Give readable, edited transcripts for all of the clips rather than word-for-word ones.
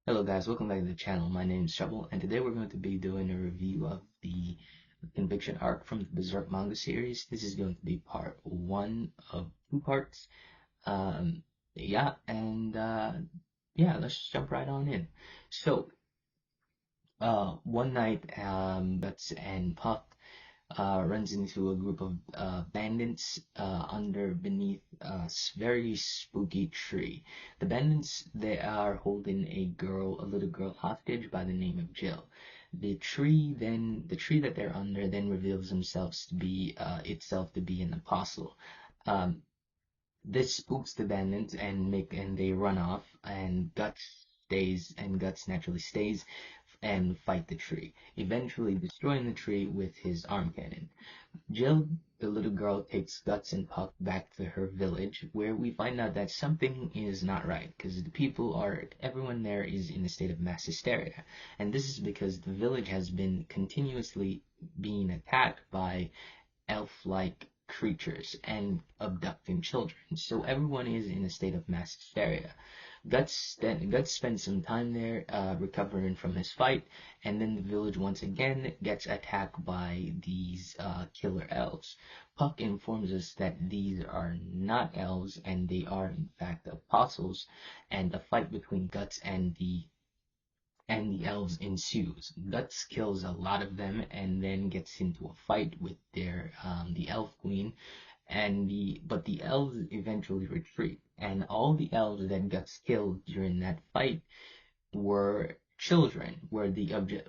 Hello guys, welcome back to the channel. My name is Trouble, and today we're going to be doing a review of the Conviction arc from the Berserk manga series. This is going to be part one of two parts. Um, yeah, let's just jump right on in. So, one night, Guts and Puck runs into a group of bandits beneath a very spooky tree. The bandits, they are holding a little girl hostage by the name of Jill. The tree that they're under then reveals themselves to be itself to be an apostle. Um, this spooks the bandits and they run off, and Guts naturally stays and fight the tree, eventually destroying the tree with his arm cannon. Jill, the little girl, takes Guts and Puck back to her village, where we find out that something is not right, because everyone there is in a state of mass hysteria. And this is because the village has been continuously being attacked by elf-like creatures and abducting children. So everyone is in a state of mass hysteria. Guts spends some time there, recovering from his fight, and then the village once again gets attacked by these killer elves. Puck informs us that these are not elves, and they are in fact apostles, and a fight between Guts and the elves ensues. Guts kills a lot of them and then gets into a fight with the elf queen, but the elves eventually retreat, and all the elves that Guts killed during that fight were children, abducted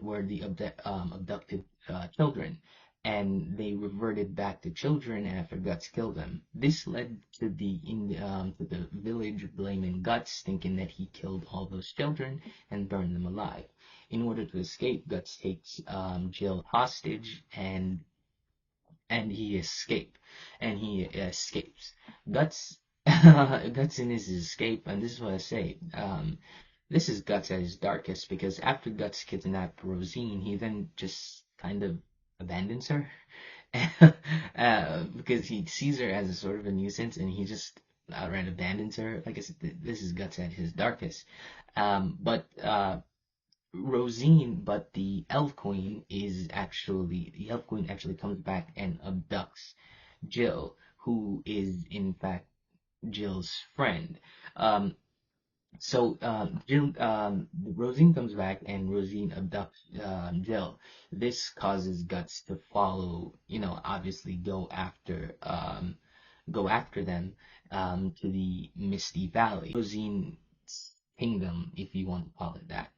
children, and they reverted back to children after Guts killed them. This led to the village blaming Guts, thinking that he killed all those children and burned them alive. In order to escape, Guts takes Jill hostage, and he escapes. Guts Guts in his escape, and this is what I say. This is Guts at his darkest, because after Guts kidnaps Rosine, he then just kind of abandons her. Because he sees her as a sort of a nuisance, and he just outright abandons her. Like I said, this is Guts at his darkest. But Rosine, but the Elf Queen actually comes back and abducts Jill, who is in fact Jill's friend. Um, Rosine comes back and Rosine abducts Jill. This causes Guts to obviously go after them to the Misty Valley, Rosine's kingdom, if you want to call it that.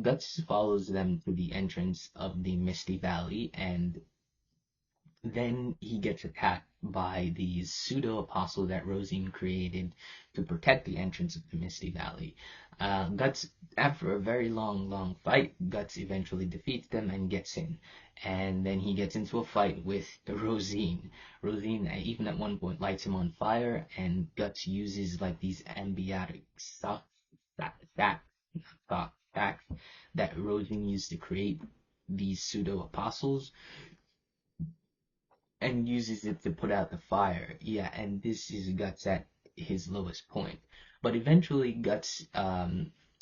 Guts follows them to the entrance of the Misty Valley, and then he gets attacked by these pseudo apostles that Rosine created to protect the entrance of the Misty Valley. Guts, after a very long fight, Guts eventually defeats them and gets in. And then he gets into a fight with Rosine. Rosine, even at one point, lights him on fire, and Guts uses like these ambiotic stacks that Rosine used to create these pseudo apostles, and uses it to put out the fire. Yeah, and this is Guts at his lowest point. But eventually, Guts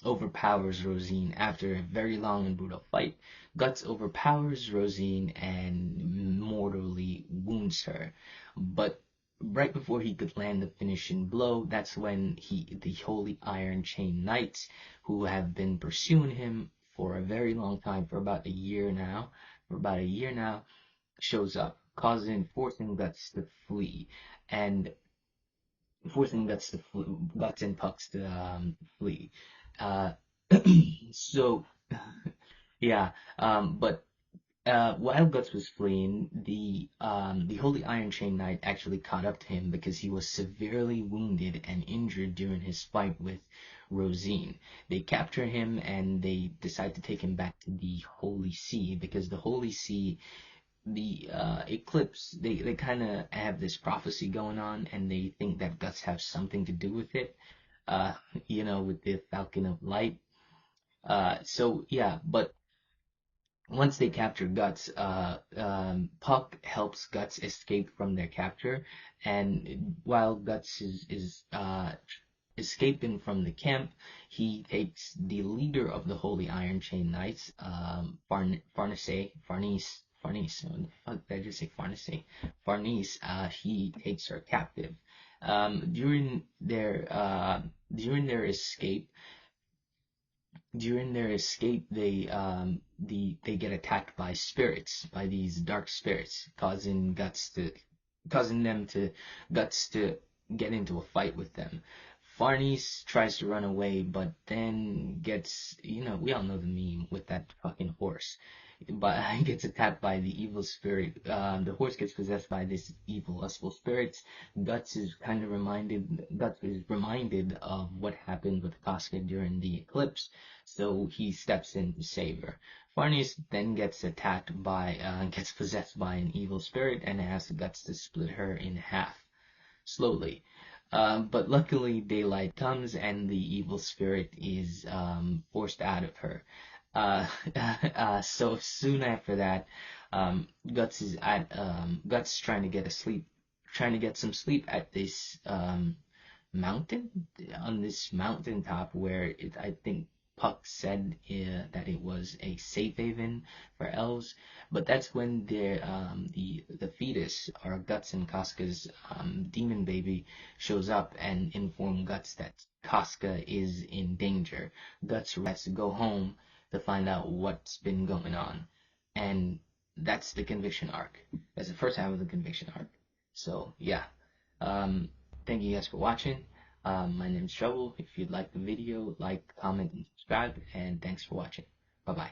overpowers Rosine after a very long and brutal fight. Guts overpowers Rosine and mortally wounds her. But right before he could land the finishing blow, that's when the Holy Iron Chain Knights, who have been pursuing him for a very long time, for about a year now, shows up, forcing Guts to flee, and Guts and Pucks to flee. Uh, so yeah, but while Guts was fleeing, the Holy Iron Chain Knight actually caught up to him because he was severely wounded and injured during his fight with Rosine. They capture him and they decide to take him back to the Holy See, because the Holy See, the eclipse, they kind of have this prophecy going on, and they think that Guts have something to do with it, uh with the Falcon of Light. So yeah, but once they capture Guts, Puck helps Guts escape from their capture, and while Guts is escaping from the camp, he takes the leader of the Holy Iron Chain Knights, Farnese, what the fuck did I just say Farnese? Farnese, he takes her captive. During their escape, they get attacked by spirits, by these dark spirits, causing them to Guts to get into a fight with them. Farnese tries to run away, but then gets, we all know the meme with that fucking horse. But he gets attacked by the evil spirit. The horse gets possessed by this evil, lustful spirits. Guts is reminded of what happened with Casca during the eclipse, so he steps in to save her. Farnese then gets possessed by an evil spirit and has the guts to split her in half, slowly. But luckily, daylight comes and the evil spirit is forced out of her. Uh, so soon after that, Guts trying to get some sleep at this mountain on this mountaintop where I think Puck said that it was a safe haven for elves, but that's when the fetus, or Guts and Casca's demon baby, shows up and informs Guts that Casca is in danger. Guts has to go home to find out what's been going on, and that's the conviction arc. That's the first half of the conviction arc. So yeah, um, thank you guys for watching. My name is Trouble. If you'd like the video, like, comment, and subscribe. And thanks for watching. Bye bye.